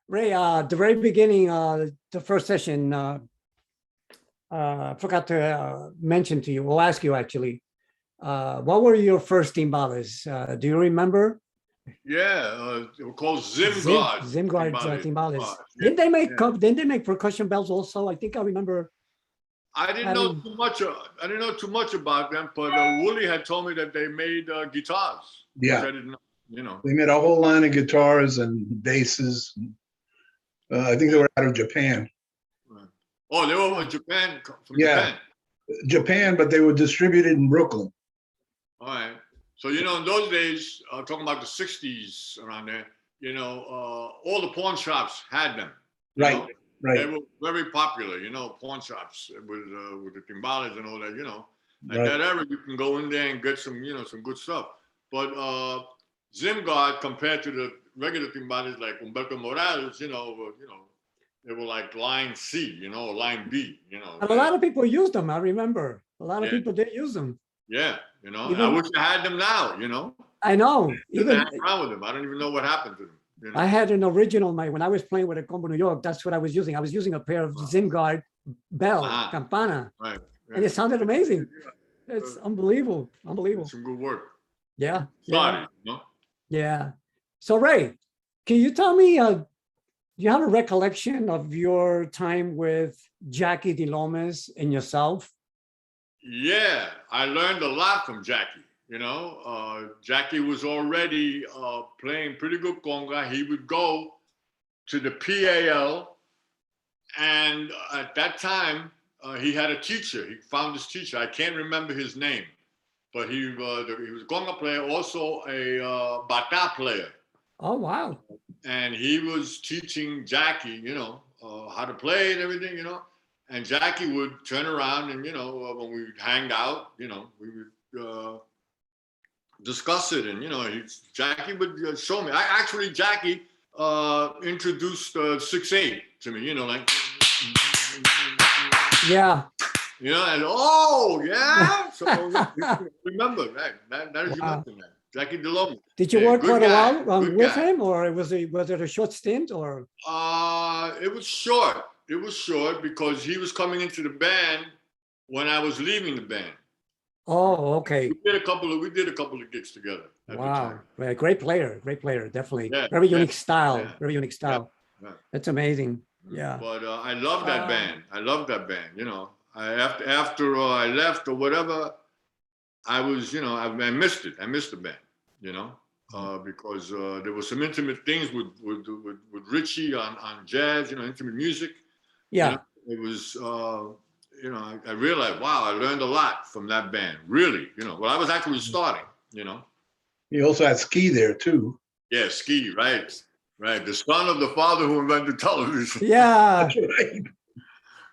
Ray, the very beginning, the first session, I forgot to mention to you, or ask you actually, what were your first timbales? Do you remember? Yeah, they were called Zimgard. Zimgard timbales. Yeah. Didn't they make percussion bells also? I think I remember. I didn't know too much. I didn't know too much about them, but Wooly had told me that they made guitars. Yeah, which I didn't know. You know, they made a whole line of guitars and basses. I think they were out of Japan. Oh, they were from Japan. Yeah. Japan, but they were distributed in Brooklyn. All right. So, you know, in those days, talking about the 60s around there, you know, all the pawn shops had them. Right, know? right. They were very popular, you know, pawn shops with the timbales and all that, you know. At that era, you can go in there and get some, you know, some good stuff. But Zimgard, compared to the regular timbales like Humberto Morales, you know, they were like line C, you know, or line B, you know. And a lot of people used them. I remember a lot of people did use them. Yeah, you know, I wish I had them now, you know. I know. Even around with them, I don't even know what happened to them. You know? I had an original, when I was playing with a Combo New York, that's what I was using. I was using a pair of Zimgard bell, campana, right. And it sounded amazing. It's unbelievable, unbelievable. Some good work. Yeah. Sorry, you know? Yeah. So Ray, can you tell me, do you have a recollection of your time with Jackie DeLomas and yourself? Yeah, I learned a lot from Jackie. You know, Jackie was already playing pretty good conga. He would go to the PAL, and at that time, he had a teacher. He found his teacher. I can't remember his name, but he was a conga player, also a bata player. Oh, wow. And he was teaching Jackie, you know, how to play and everything, you know. And Jackie would turn around and, you know, when we would hang out, you know, we would discuss it. And, you know, Jackie would show me. Jackie introduced 6/8 to me, you know, like. Yeah. You know, and oh, yeah. So remember, right? That is you mentioned that. Jackie DeLomas. Did you work quite a while with him, or was it a short stint, or? It was short. It was short because he was coming into the band when I was leaving the band. Oh, okay. We did a couple of gigs together. Wow, great player, definitely. Yeah, very unique style, very unique style. Yeah. That's amazing. Yeah. But I love that band. I love that band. You know, after I left or whatever, I was, you know, I missed it. I missed the band. You know. Because there were some intimate things with Richie on jazz, you know, intimate music. Yeah. You know, it was, you know, I realized, wow, I learned a lot from that band, really, you know. Well, I was actually starting, you know. You also had Ski there, too. Yeah, Ski, right. Right. The son of the father who invented television. Yeah. That's right.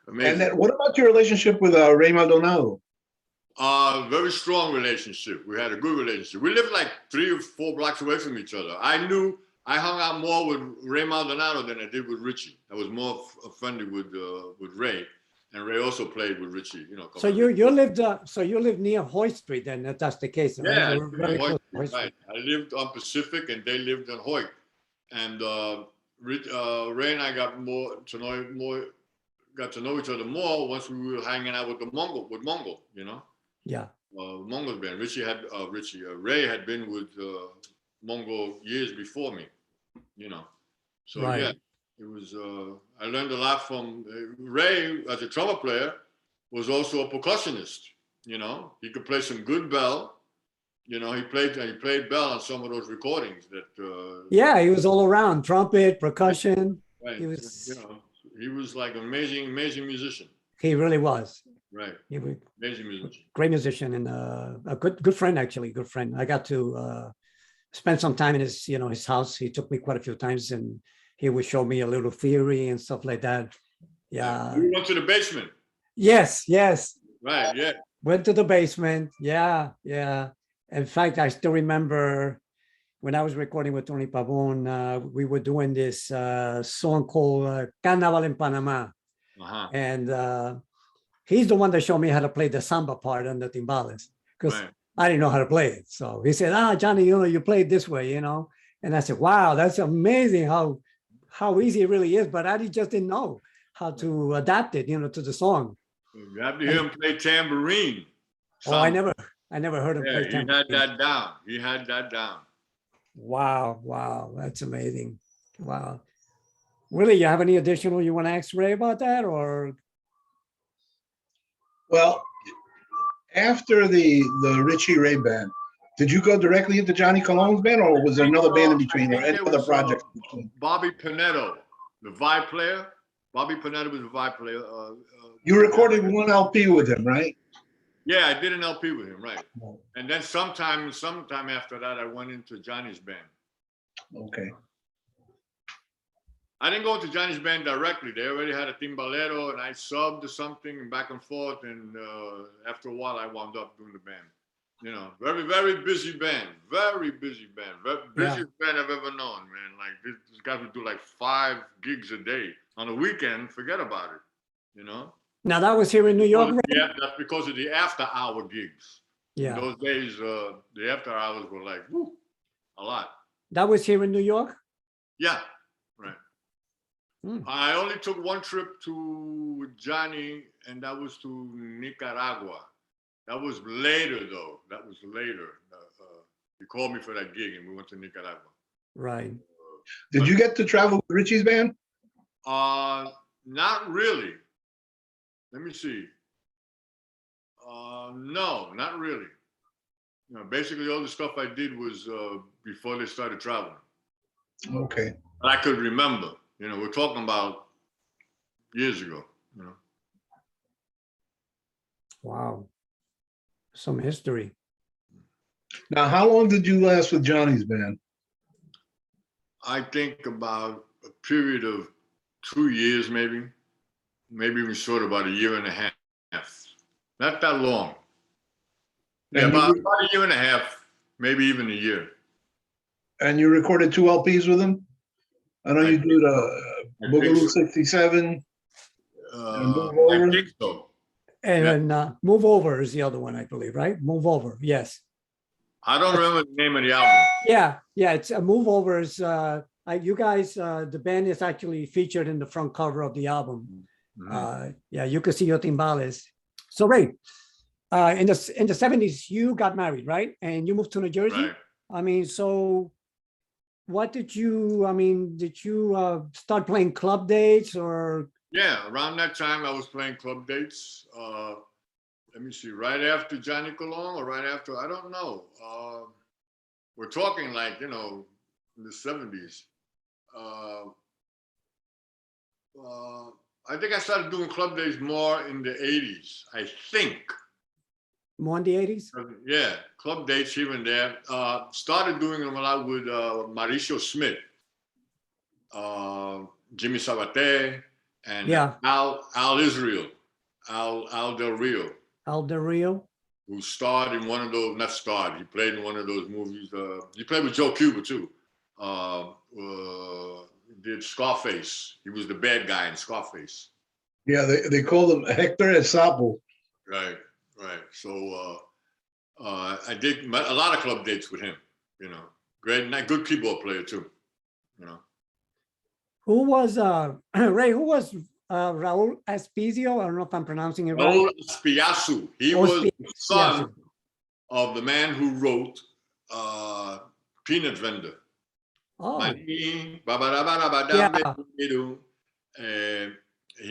Amazing. And then what about your relationship with Ray Maldonado? Very strong relationship. We had a good relationship. We lived like 3 or 4 blocks away from each other. I hung out more with Ray Maldonado than I did with Richie. I was more friendly with Ray, and Ray also played with Richie. You know. So you lived near Hoyt Street then, if that's the case. Yeah, right. Right. I lived on Pacific, and they lived on Hoyt. And Ray and I got to know each other more once we were hanging out with Mongo, you know. Yeah. Mongo's band. Ray had been with Mongo years before me, you know. So yeah, it was. I learned a lot from Ray as a trumpet player. Was also a percussionist. You know, he could play some good bell. You know, he played bell on some of those recordings. That. Yeah, he was all around trumpet, percussion. Right. He was. You know, he was like an amazing musician. He really was. Right. He was amazing musician. Great musician and a good friend, actually. Good friend. I got to spend some time in his house. He took me quite a few times, and he would show me a little theory and stuff like that. Yeah. We went to the basement. Yes. Right. Yeah. Went to the basement. Yeah. In fact, I still remember when I was recording with Tony Pavon, we were doing this song called Carnaval in Panama. And he's the one that showed me how to play the samba part on the timbales, because I didn't know how to play it. So he said, Johnny, you play it this way, you know? And I said, wow, that's amazing how how easy it really is, but I just didn't know how to adapt it, to the song. You have to hear him play tambourine. Oh, I never heard him play He tambourine. had that down. He had that down. Wow, that's amazing. Wow. Willie, you have any additional you want to ask Ray about that, or? Well, after the Richie Ray band, did you go directly into Johnny Cologne's band, or was there another band in between, or any other project in between? Bobby Pinetto, the vibe player. Bobby Pinetto was the vibe player. You recorded one LP with him, right? Yeah, I did an LP with him, right? And then sometime after that, I went into Johnny's band. Okay. I didn't go into Johnny's band directly. They already had a timbalero, and I subbed or something, and back and forth. And after a while, I wound up doing the band. Very, very busy band. Very busy band. Busiest band I've ever known, man. Like this guy would do like 5 gigs a day. On the weekend, forget about it. Now that was here in New York, right? Yeah, that's because of the after-hour gigs. Yeah. In those days, the after-hours were like, whoo, a lot. That was here in New York? Yeah, right. I only took one trip to Johnny, and that was to Nicaragua. That was later, though. That was later. He called me for that gig, and we went to Nicaragua. Right. Did you get to travel with Richie's band? Not really. Let me see. No, not really. Basically all the stuff I did was before they started traveling. Okay. But I could remember. We're talking about years ago. Wow. Some history. Now, how long did you last with Johnny's band? I think about a period of 2 years, maybe even short, about a year and a half. Not that long. Yeah, about a year and a half, maybe even a year. And you recorded 2 LPs with him? I know you did Boogaloo 67. I think so. And Move Over is the other one, I believe, right? Move Over, yes. I don't remember the name of the album. Yeah, it's a Move Over. Is you guys, the band is actually featured in the front cover of the album. You can see your timbales. So Ray, in the 70s, you got married, right? And you moved to New Jersey. Right. So what did you start playing club dates or? Yeah, around that time I was playing club dates. Let me see, right after Johnny Cologne or right after, I don't know. We're talking like, in the 70s. I think I started doing club days more in the 80s, I think. More in the 80s? Yeah, club dates here and there. Started doing them a lot with Mauricio Smith, Jimmy Sabate, and Al Israel, Al Del Rio. Al Del Rio? Who starred in one of those, not starred, he played in one of those movies. He played with Joe Cuba too. Did Scarface. He was the bad guy in Scarface. Yeah, they called him Hector El Sapo. Right. So I did a lot of club dates with him, Great, good keyboard player too, Who was, Ray, who was Raul Espizio? I don't know if I'm pronouncing it right. Raul Espiazu. He was the son of the man who wrote Peanut Vendor. Oh. And he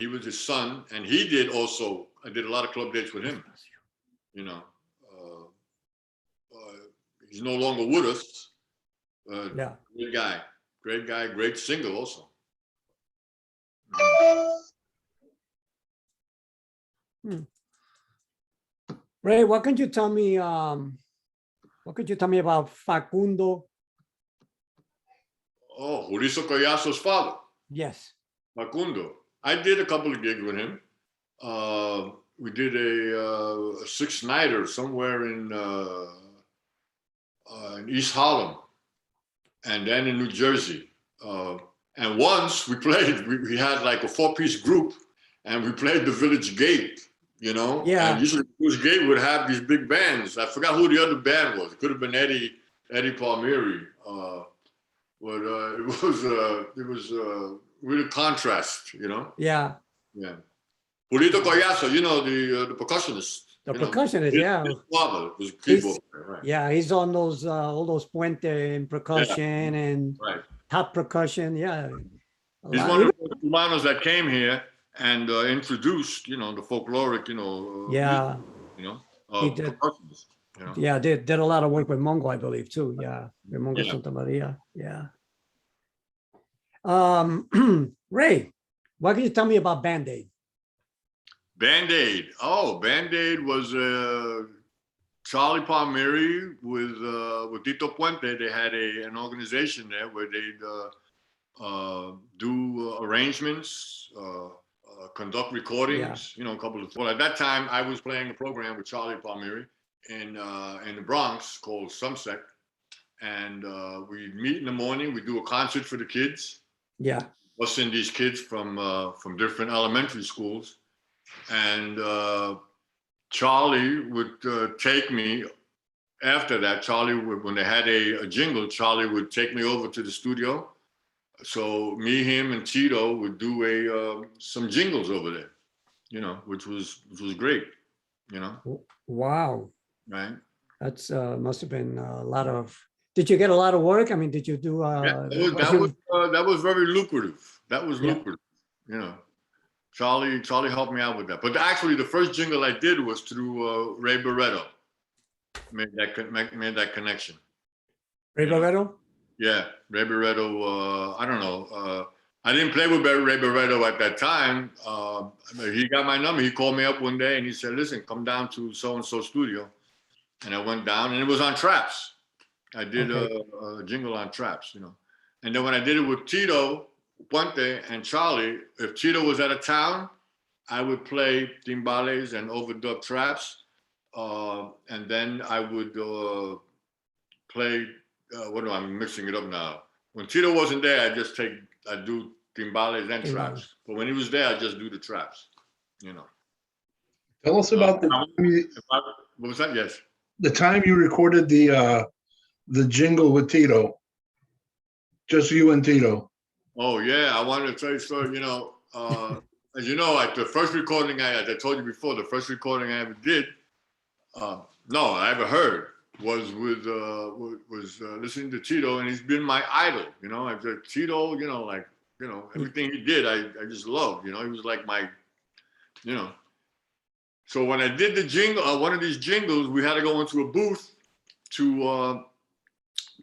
was his son, and he did also. I did a lot of club dates with him. He's no longer with us. Great guy, great singer also. Ray, what could you tell me? What could you tell me about Facundo? Oh, Mauricio Collazo's father. Yes. Facundo. I did a couple of gigs with him. We did a six-nighter somewhere in East Harlem, and then in New Jersey. And once we played, we had like a 4-piece group, and we played the Village Gate, Yeah. And usually Village Gate would have these big bands. I forgot who the other band was. It could have been Eddie Palmieri. but it was really contrast, you know. Yeah. Yeah. Julito Collazo, you know, the percussionist. The you know. percussionist, His yeah. father was a keyboard player, right? Yeah, he's on those all those puente and percussion and Right. top percussion. Yeah. He's one of the Cubanos that came here and introduced, you know, the folkloric, you know, Yeah. music, you know, He did. percussionists, you know. Yeah, did a lot of work with Mongo, I believe, too. Yeah. With Mongo Yeah. Santa Maria. Yeah. Ray, what can you tell me about Band-Aid? Band-Aid. Oh, Band-Aid was Charlie Palmieri with Tito Puente. They had an organization there where they'd do arrangements, conduct recordings, you know, a couple of. Well, at that time, I was playing a program with Charlie Palmieri in the Bronx called Sumsec, and we'd meet in the morning. We'd do a concert for the kids. Yeah. Busing these kids from different elementary schools, and Charlie would take me. After that, Charlie would, when they had a jingle, Charlie would take me over to the studio. So me, him, and Tito would do some jingles over there, you know, which was great, you know. Wow. Right. That's must have been a lot of. Did you get a lot of work? I mean, did you do? That was very lucrative. That was lucrative, you know. Charlie helped me out with that. But actually, the first jingle I did was through Ray Barretto. Made that connection. Ray Barretto? Yeah, Ray Barretto. I don't know. I didn't play with Ray Barretto at that time. He got my number. He called me up one day and he said, "Listen, come down to so and so studio." And I went down, and it was on Traps. I did a jingle on Traps, you know. And then when I did it with Tito Puente and Charlie, if Tito was out of town, I would play timbales and overdub Traps. And then I would play, I'm mixing it up now. When Tito wasn't there, I'd do timbales and Traps. But when he was there, I'd just do the Traps, you know. Tell us about what was that? Yes. the time you recorded the jingle with Tito. Just you and Tito. Oh yeah, I wanted to tell you a story. You know, as you know, the first recording as I told you before, the first recording I ever did, I ever heard was with listening to Tito, and he's been my idol. You know, I said Tito. You know, like everything he did, I just loved. You know, he was like my, you know. So when I did the jingle, one of these jingles, we had to go into a booth to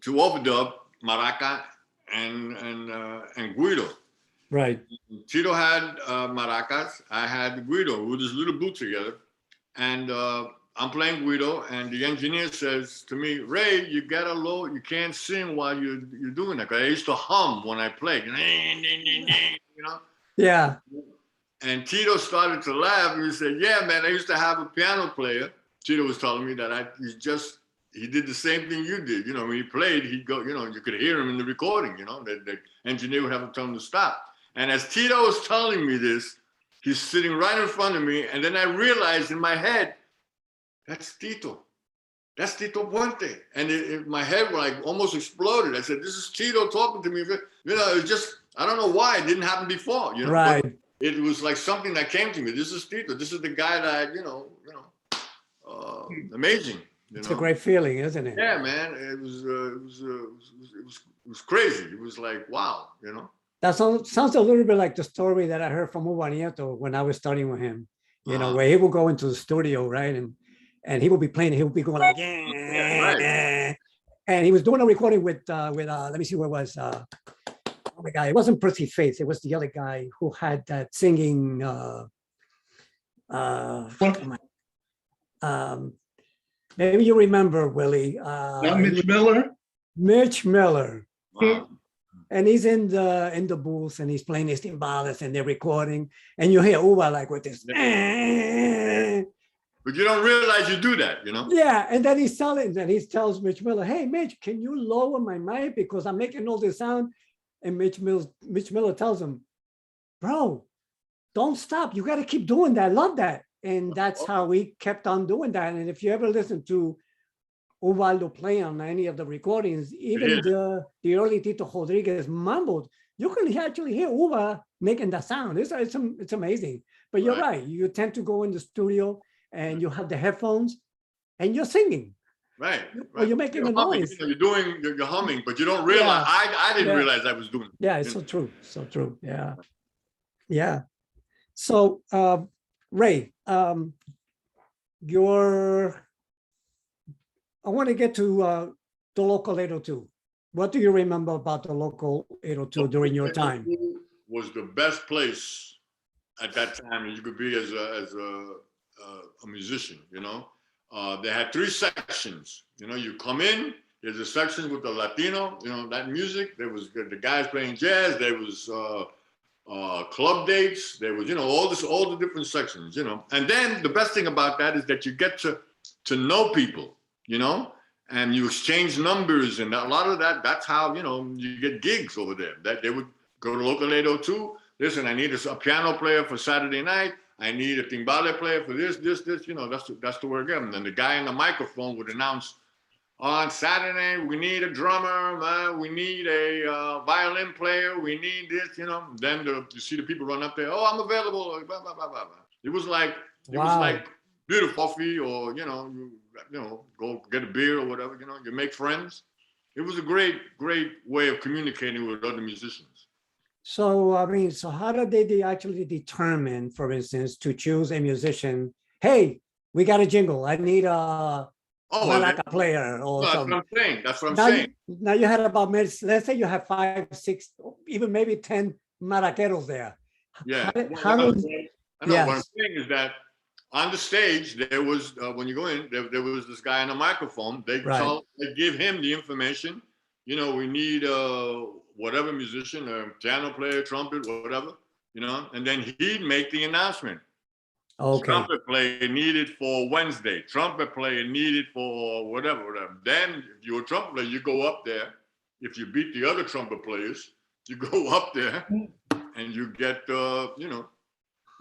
overdub maraca and Guido. Right. Tito had maracas. I had Guido. We were this little booth together, and I'm playing Guido, and the engineer says to me, "Ray, you can't sing while you're doing that." 'Cause I used to hum when I played, you know. Yeah. And Tito started to laugh, and he said, "Yeah, man, I used to have a piano player." Tito was telling me that he did the same thing you did. You know, when he played, he'd go, you know, you could hear him in the recording, you know, the engineer would have to tell him to stop. And as Tito was telling me this, he's sitting right in front of me. And then I realized in my head, that's Tito. That's Tito Puente. And my head like almost exploded. I said, this is Tito talking to me. You know, it just, I don't know why it didn't happen before, you know. Right. But it was like something that came to me. This is Tito. This is the guy that, you know, amazing. It's a great feeling, isn't it? Yeah, man. It was crazy. It was like, wow, you know. That sounds a little bit like the story that I heard from Hugo Nieto when I was studying with him. You know, where he would go into the studio, right, and he would be playing. He would be going like, right. And he was doing a recording with let me see where it was. Oh my God, it wasn't Percy Faith. It was the other guy who had that singing. Maybe you remember, Willie. Not Mitch Miller? Mitch Miller. Wow. And he's in the booth and he's playing his timbales and they're recording. And you hear Uva like with this. But you don't realize you do that, you know? Yeah. And then he tells Mitch Miller, "Hey, Mitch, can you lower my mic because I'm making all this sound?" And Mitch Miller tells him, "Bro, don't stop. You got to keep doing that. I love that." And that's how we kept on doing that. And if you ever listen to Ubaldo play on any of the recordings, even Yeah. the early Tito Rodriguez mumbled, you can actually hear Uba making that sound. It's amazing. But you're right. You tend to go in the studio and you have the headphones and you're singing. Right. Or you're making a humming, noise. you're humming, but you don't realize. I didn't realize I was doing it. Yeah, it's so true. So true. Yeah. Yeah. So Ray, I want to get to the local 802. What do you remember about the local 802 during your time? Was the best place at that time you could be as a musician, you know. They had 3 sections. You know, you come in, there's a section with the Latino, you know, that music. There was the guys playing jazz. There was club dates. There was, you know, all the different sections, you know. And then the best thing about that is that you get to know people, you know, and you exchange numbers, and a lot of that. That's how, you know, you get gigs over there. That they would go to local 802. Listen, I need a piano player for Saturday night. I need a timbale player for this, you know, that's the word. And then the guy in the microphone would announce, on Saturday, we need a drummer, we need a violin player, we need this, you know. Then you see the people run up there, oh, I'm available, blah, blah, blah, blah. It was like beautiful coffee, or, you know, go get a beer or whatever, you know, you make friends. It was a great way of communicating with other musicians. So, I mean, so how did they actually determine, for instance, to choose a musician? Hey, we got a jingle. I need a malaca player or something. That's what I'm saying. Now you had about, let's say you have 5, 6, even maybe 10 maraqueros there. Yeah. What I'm saying is that on the stage, there was, when you go in, there was this guy on the microphone. They give him the information. You know, we need whatever musician, a piano player, trumpet, whatever, you know, and then he'd make the announcement. Okay. Trumpet player needed for Wednesday. Trumpet player needed for whatever. Then if you're a trumpet player, you go up there. If you beat the other trumpet players, you go up there and you get, you know,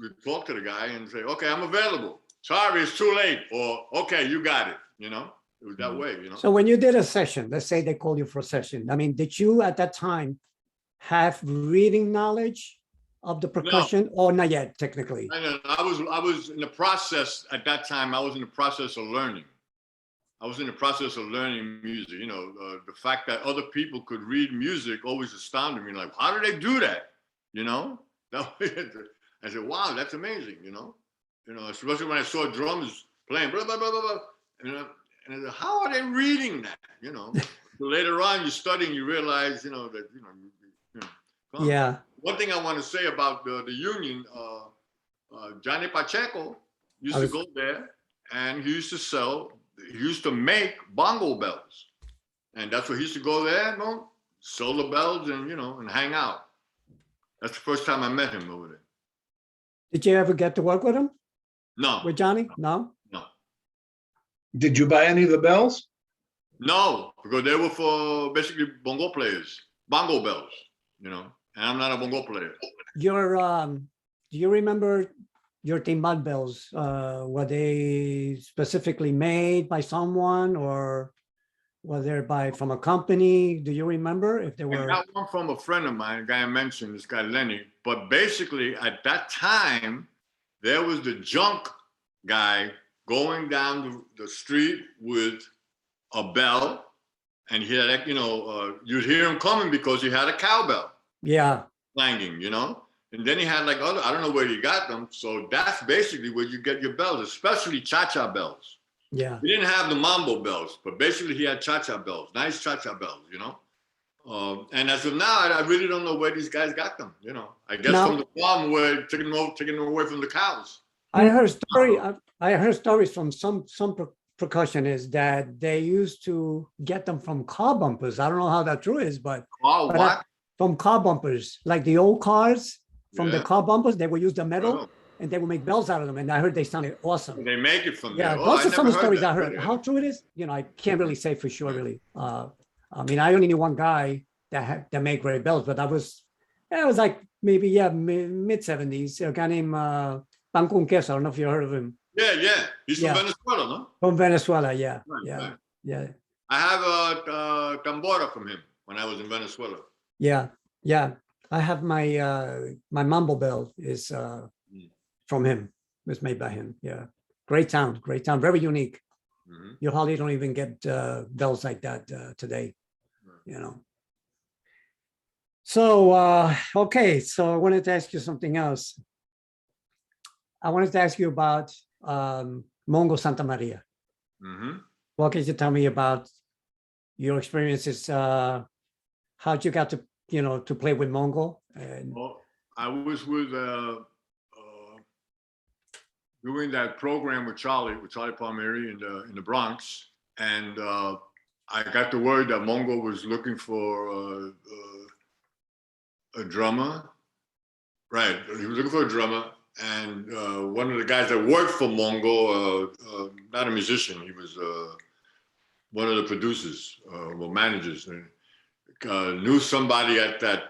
you talk to the guy and say, okay, I'm available. Sorry, it's too late. Or, okay, you got it, you know. It was that way, you know. So when you did a session, let's say they called you for a session. I mean, did you at that time have reading knowledge of the percussion, or not yet, technically? I was in the process at that time. I was in the process of learning. I was in the process of learning music. You know, the fact that other people could read music always astounded me. Like, how do they do that? You know, I said, wow, that's amazing. You know, especially when I saw drummers playing, blah blah blah blah blah. You know. And how are they reading that? You know, so later on you're studying, you realize, you know, that, you know. Yeah. One thing I want to say about the union, Johnny Pacheco used to go there, and he used to make bongo bells. And that's what he used to go there, you know, sell the bells and, you know, and hang out. That's the first time I met him over there. Did you ever get to work with him? No. With Johnny? No? No. Did you buy any of the bells? No, because they were for basically bongo players, bongo bells, you know, and I'm not a bongo player. Do you remember your timbal bells? Were they specifically made by someone, or were they from a company? Do you remember if they were? I got one from a friend of mine, a guy I mentioned, this guy Lenny. But basically at that time, there was the junk guy going down the street with a bell, and he had, you know, you'd hear him coming because he had a cowbell. Yeah. Clanging, you know? And then he had like other, I don't know where he got them. So that's basically where you get your bells, especially cha-cha bells. Yeah. He didn't have the mambo bells, but basically he had cha-cha bells, nice cha-cha bells, you know? And as of now, I really don't know where these guys got them, you know? I guess from the farm where taking them away from the cows. I heard stories from some percussionists that they used to get them from car bumpers. I don't know how that true is, but from car bumpers, like the old cars, from the car bumpers, they would use the metal and they would make bells out of them. And I heard they sounded awesome. They make it from there. Yeah, those are some of the stories I heard. How true it is, you know, I can't really say for sure, really. I mean, I only knew one guy that made great bells, but it was like maybe mid 70s. A guy named Pan Con Queso. I don't know if you heard of him. Yeah. He's from Venezuela, no? From Venezuela, yeah. Right. Yeah. I have a tambora from him when I was in Venezuela. Yeah. Yeah. I have my my mambo bell is from him. It was made by him. Yeah. Great sound. Great sound. Very unique. Mhm. You hardly don't even get bells like that today, you know. So, okay. So I wanted to ask you something else. I wanted to ask you about Mongo Santa Maria. Mhm. What can you tell me about your experiences? How'd you got to, you know, to play with Mongo? And Well, I was with doing that program with Charlie Palmieri in the Bronx, and I got the word that Mongo was looking for a drummer. Right, he was looking for a drummer, and one of the guys that worked for Mongo, not a musician, he was one of the producers, well, managers, knew somebody at that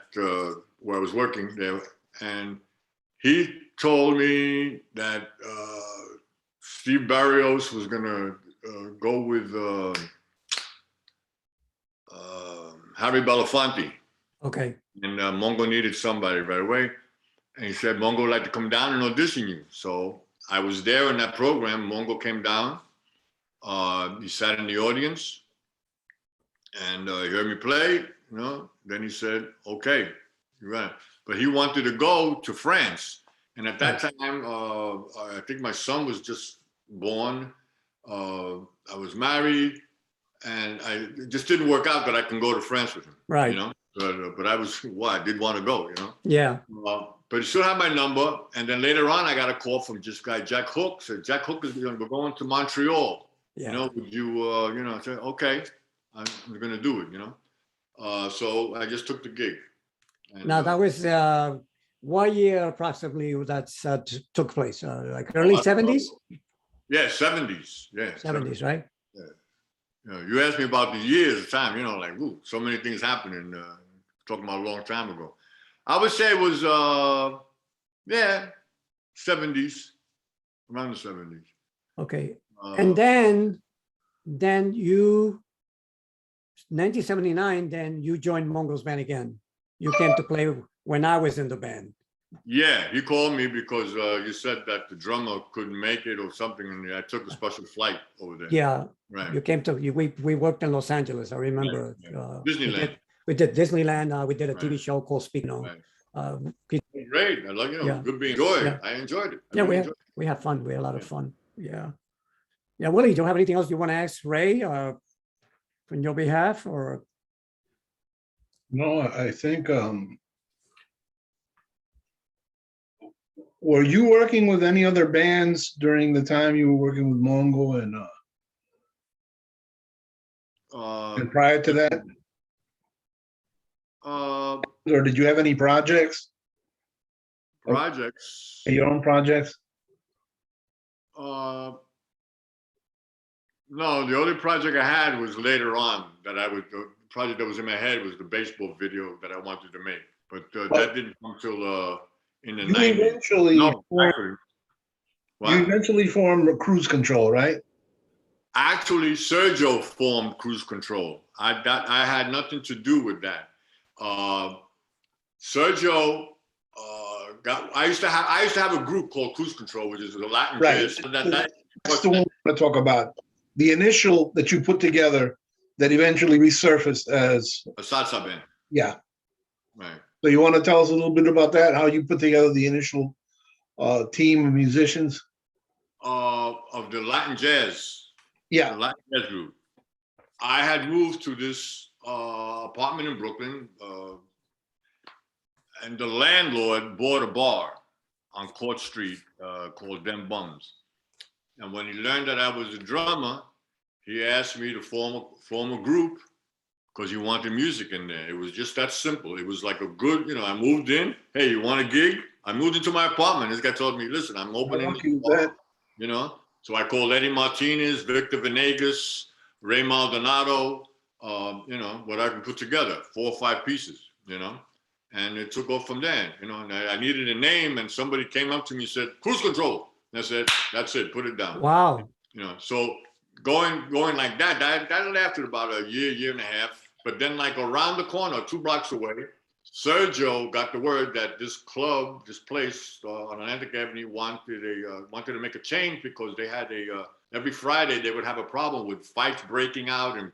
where I was working there, and he told me that Steve Barrios was gonna go with Harry Belafonte, okay. and Mongo needed somebody right away. And he said, Mongo would like to come down and audition you. So I was there in that program. Mongo came down. He sat in the audience and he heard me play, you know. Then he said, okay, you're right. But he wanted to go to France. And at that time, I think my son was just born. I was married, and it just didn't work out that I can go to France with him. Right. You know, but I was, well, I did want to go, you know. Yeah. But he still had my number. And then later on, I got a call from this guy, Jack Hook. Said, Jack Hook is we're going to Montreal. Yeah. You know, would you, you know, I said, okay, I'm going to do it, you know. So I just took the gig. And, Now that was what year approximately that took place? Like early 70s? Yeah, 70s. Yeah. 70s, right? Yeah. You know, you asked me about the years of time, you know, like, ooh, so many things happening. Talking about a long time ago. I would say it was, yeah, 70s, around the 70s. Okay. And then you, 1979, then you joined Mongo's band again. You came to play when I was in the band. Yeah, he called me because you said that the drummer couldn't make it or something, and I took a special flight over there. Yeah. Right. You came to, we worked in Los Angeles, I remember. Right, right. Disneyland. We did Disneyland. We did a TV Right. show called Speak. You know, Right. Great. I like, you know, Yeah. good being enjoyed. Yeah. I enjoyed it. Yeah, we had fun. We had a lot of fun. Yeah. Yeah, Willie, do you have anything else you want to ask Ray on your behalf, or? No, I think, were you working with any other bands during the time you were working with Mongo and prior to that? Or did you have any projects? Projects. Your own projects? No, the only project I had was later on that the project that was in my head was the baseball video that I wanted to make, but that didn't come till in the 90s. You eventually formed Cruise Control, right? Actually, Sergio formed Cruise Control. I had nothing to do with that. Sergio I used to have a group called Cruise Control, which is a Latin jazz. That's the one I want to talk about. The initial that you put together that eventually resurfaced as a salsa band. Yeah. Right. So you want to tell us a little bit about that? How you put together the initial team of musicians? Of the Latin jazz. Yeah. The Latin jazz group. I had moved to this apartment in Brooklyn, and the landlord bought a bar on Court Street called Dem Bums. And when he learned that I was a drummer, he asked me to form a group because he wanted music in there. It was just that simple. It was like a good, you know, I moved in. Hey, you want a gig? I moved into my apartment. This guy told me, listen, I'm opening this bar, you know? So I called Eddie Martinez, Victor Venegas, Ray Maldonado, you know, what I can put together, 4 or 5 pieces, you know? And it took off from there, you know, and I needed a name, and somebody came up to me and said, Cruise Control. And I said, that's it, put it down. Wow. You know, so going like that lasted about a year and a half. But then like around the corner, 2 blocks away, Sergio got the word that this club, this place on Atlantic Avenue wanted to make a change because they had every Friday they would have a problem with fights breaking out, and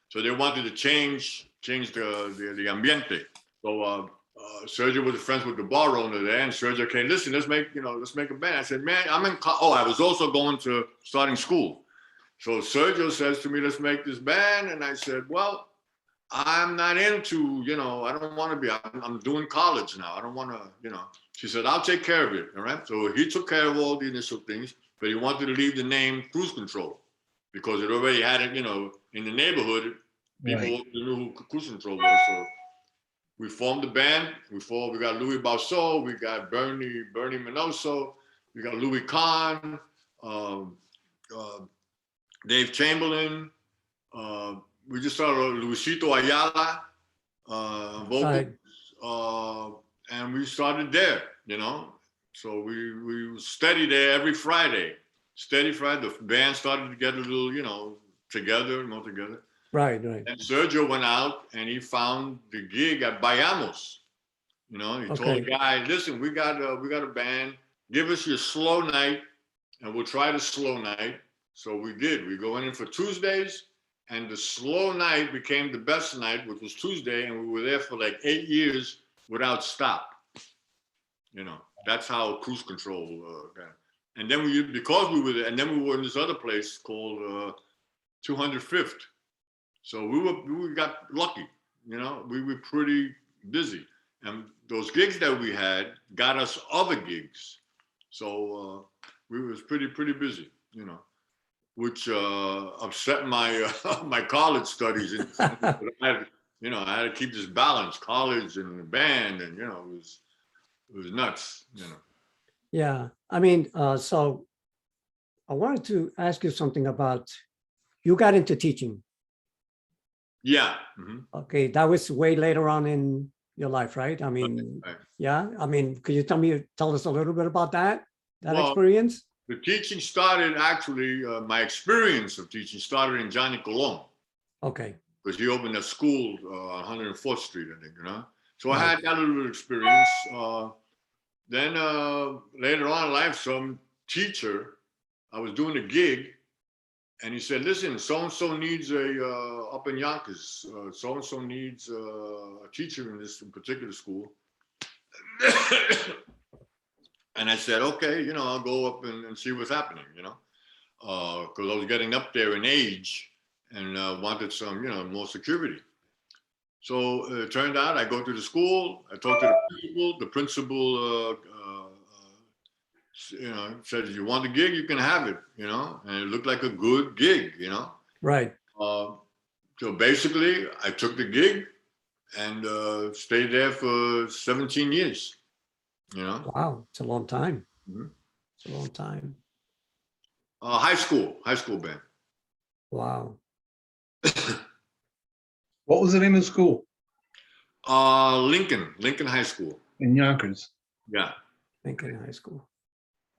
so they wanted to change the ambiente. So Sergio was friends with the bar owner there, and Sergio came, listen, let's make a band. I said, man, I was also going to starting school. So Sergio says to me, let's make this band. And I said, well, I'm not into, I don't want to be, I'm doing college now. I don't want to, She said, I'll take care of it, all right? So he took care of all the initial things, but he wanted to leave the name Cruise Control because it already had it, in the neighborhood, people knew who Cruise Control was. So we formed the band. We got Louis Balso, we got Bernie Minoso, we got Louis Kahn, Dave Chamberlain. We just started Luisito Ayala, vocals, and we started there, So we steady there every Friday. Steady Friday. The band started to get a little, together, more together. Right. And Sergio went out and he found the gig at Bayamos. He told the guy, listen, we got a band. Give us your slow night, and we'll try the slow night. So we did. We go in for Tuesdays. And the slow night became the best night, which was Tuesday, and we were there for like 8 years without stop. That's how Cruise Control got. And then because we were there, and then we were in this other place called 205th. So we got lucky, we were pretty busy. And those gigs that we had got us other gigs. So we was pretty busy, which upset my my college studies. I had to keep this balance, college and the band, and it was nuts. Yeah, I mean, so I wanted to ask you something about, you got into teaching. Yeah. Mm-hmm. Okay, that was way later on in your life, right? I mean, right. Yeah. I mean, could you tell us a little bit about that experience? The teaching started actually, my experience of teaching started in Johnny Colon. Okay. Because he opened a school on 104th Street, I think, So I had that little experience. Then later on in life, some teacher, I was doing a gig, and he said, listen, so-and-so needs up in Yonkers, so-and-so needs a teacher in this particular school. And I said, okay, I'll go up and see what's happening, because I was getting up there in age and wanted some, more security. So it turned out I go to the school, I talk to the principal, said, you want the gig, you can have it, and it looked like a good gig, Right. So basically I took the gig and stayed there for 17 years. Wow, it's a long time. Mm-hmm. It's a long time. High school band. Wow. What was the name of the school? Lincoln High School. In Yonkers. Yeah. Lincoln High School.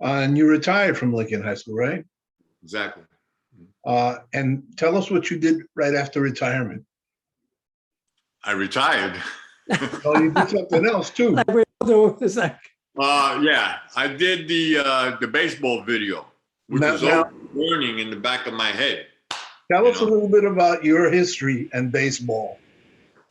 And you retired from Lincoln High School, right? Exactly. And tell us what you did right after retirement. I retired. Oh, you did something else too. Like we all do. It's like, Yeah, I did the baseball video, which was all burning in the back of my head. Tell us a little bit about your history and baseball.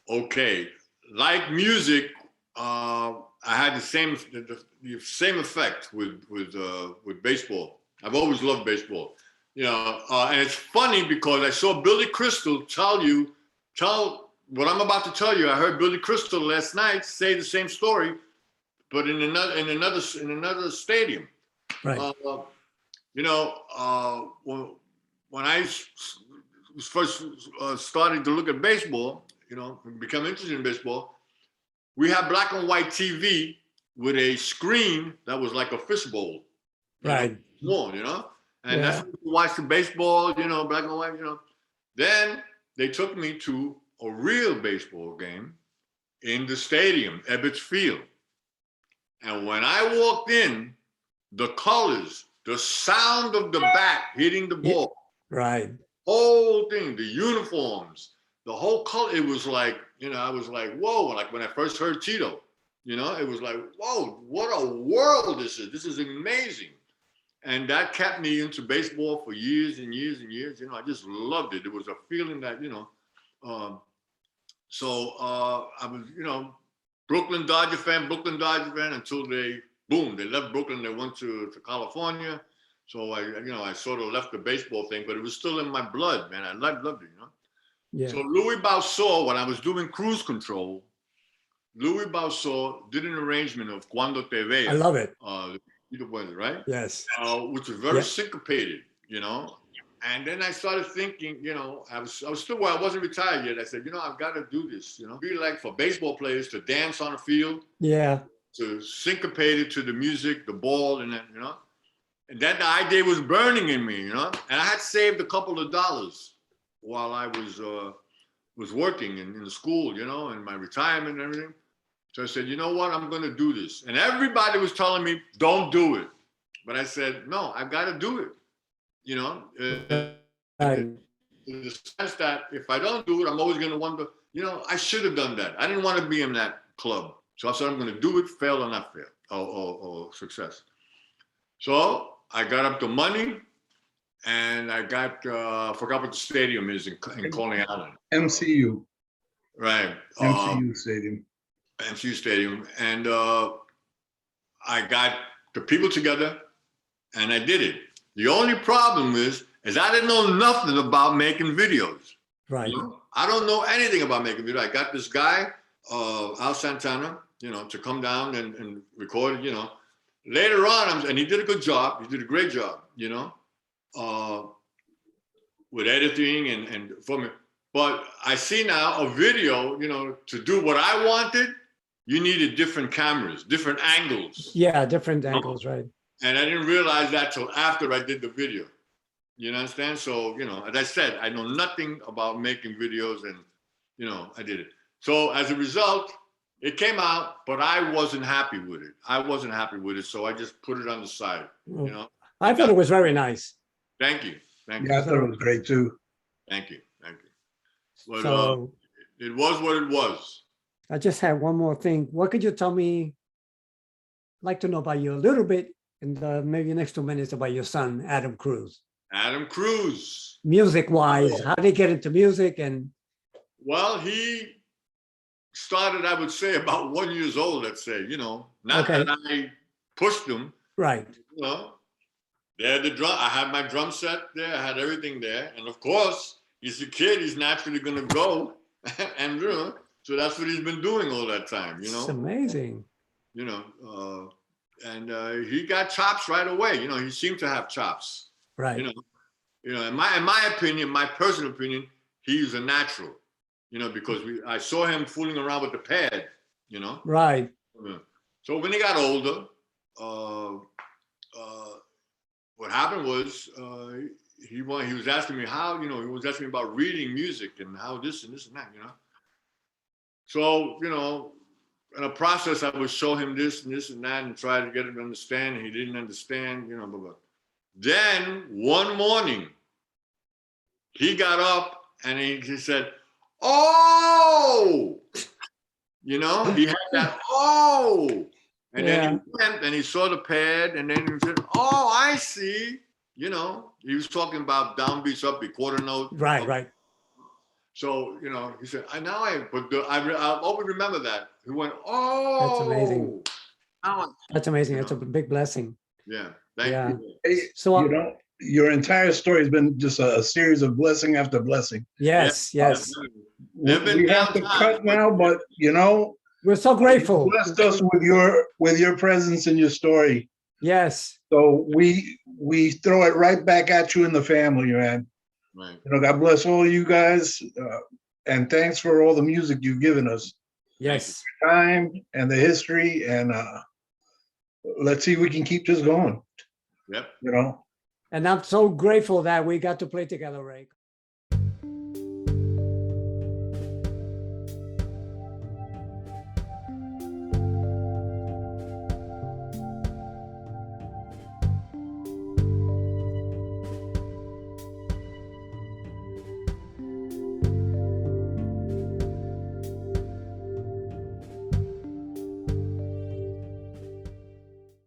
Okay, like music, I had the same effect with baseball. I've always loved baseball, and it's funny because I saw Billy Crystal tell what I'm about to tell you. I heard Billy Crystal last night say the same story, but in another stadium. right. When I first started to look at baseball, become interested in baseball, we had black and white TV with a screen that was like a fishbowl. Right. Small, and that's when we watched the baseball, black and white, Then they took me to a real baseball game in the stadium, Ebbets Field. And when I walked in, the colors, the sound of the bat hitting the ball, Right. Whole thing, the uniforms, the whole color. It was like, you know, I was like, whoa. Like when I first heard Tito, you know, it was like, whoa, what a world this is. This is amazing. And that kept me into baseball for years and years and years. You know, I just loved it. It was a feeling that, you know, I was, you know, Brooklyn Dodger fan until they, boom, they left Brooklyn. They went to California. So I sort of left the baseball thing, but it was still in my blood, man. I loved it, you know? Yeah. So Louis Bausor, when I was doing cruise control, Louis Bausor did an arrangement of Cuando Te Vea. I love it. Right? Yes. Which was very syncopated, you know? And then I started thinking, you know, I was still, well, I wasn't retired yet. I said, you know, I've got to do this, you know? Be like for baseball players to dance on the field. Yeah. To syncopate it to the music, the ball, and then, you know? And that the idea was burning in me, you know? And I had saved a couple of dollars while I was working in the school, you know, and my retirement and everything. So I said, you know what, I'm gonna do this. And everybody was telling me, don't do it. But I said, no, I've gotta do it. You know, in the sense that if I don't do it, I'm always gonna wonder, you know, I should have done that. I didn't wanna be in that club. So I said, I'm gonna do it, fail or not fail, or success. So I got up the money and I got, forgot what the stadium is in Coney Island. MCU. Right. MCU Stadium. MCU Stadium. And I got the people together and I did it. The only problem is I didn't know nothing about making videos. Right. You know? I don't know anything about making videos. I got this guy, Al Santana, you know, to come down and record it, you know. Later on, and he did a good job. He did a great job, you know, with editing and for me. But I see now a video, you know, to do what I wanted, you needed different cameras, different angles. Yeah, different angles, right. And I didn't realize that till after I did the video. You understand? So, you know, as I said, I know nothing about making videos and, you know, I did it. So as a result, it came out, but I wasn't happy with it. So I just put it on the side, you know. I thought it was very nice. Thank you. Yeah, I thought it was great too. Thank you. But So it was what it was. I just have one more thing. What could you tell me? I'd like to know about you a little bit in the maybe next 2 minutes about your son, Adam Cruz. Adam Cruz. Music-wise, how did he get into music? And well, he started, I would say, about 1 year old, let's say, you know, not that I pushed him. Right. You know, there the drum, I had my drum set there, I had everything there. And of course, he's a kid, he's naturally gonna go and you know, so that's what he's been doing all that time, you know. It's amazing. You know, and he got chops right away. You know, he seemed to have chops. Right. You know, in my opinion, my personal opinion, he's a natural. You know, because I saw him fooling around with the pad. You know. Right. So when he got older, what happened was he was asking me how, you know, he was asking me about reading music and how this and that, you know. So, you know, in a process, I would show him this and this and that and try to get him to understand. And he didn't understand, you know, blah, blah. Then one morning, he got up and he said, oh, you know, he had that, oh. And then he went and he saw the pad and then he said, oh, I see. You know, he was talking about downbeats, upbeat, quarter note. Right, right. So, you know, he said, I'll always remember that. He went, oh. That's amazing. That's amazing. That's a big blessing. Yeah, thank you. Hey, so, you know, your entire story has been just a series of blessing after blessing. Yes, yes. We have to cut now, but, you know, we're so grateful. You blessed us with your presence and your story. Yes. So we throw it right back at you and the family, man. Right. You know, God bless all you guys, and thanks for all the music you've given us. Yes. Time and the history, and let's see if we can keep this going. Yep. You know. And I'm so grateful that we got to play together, Ray.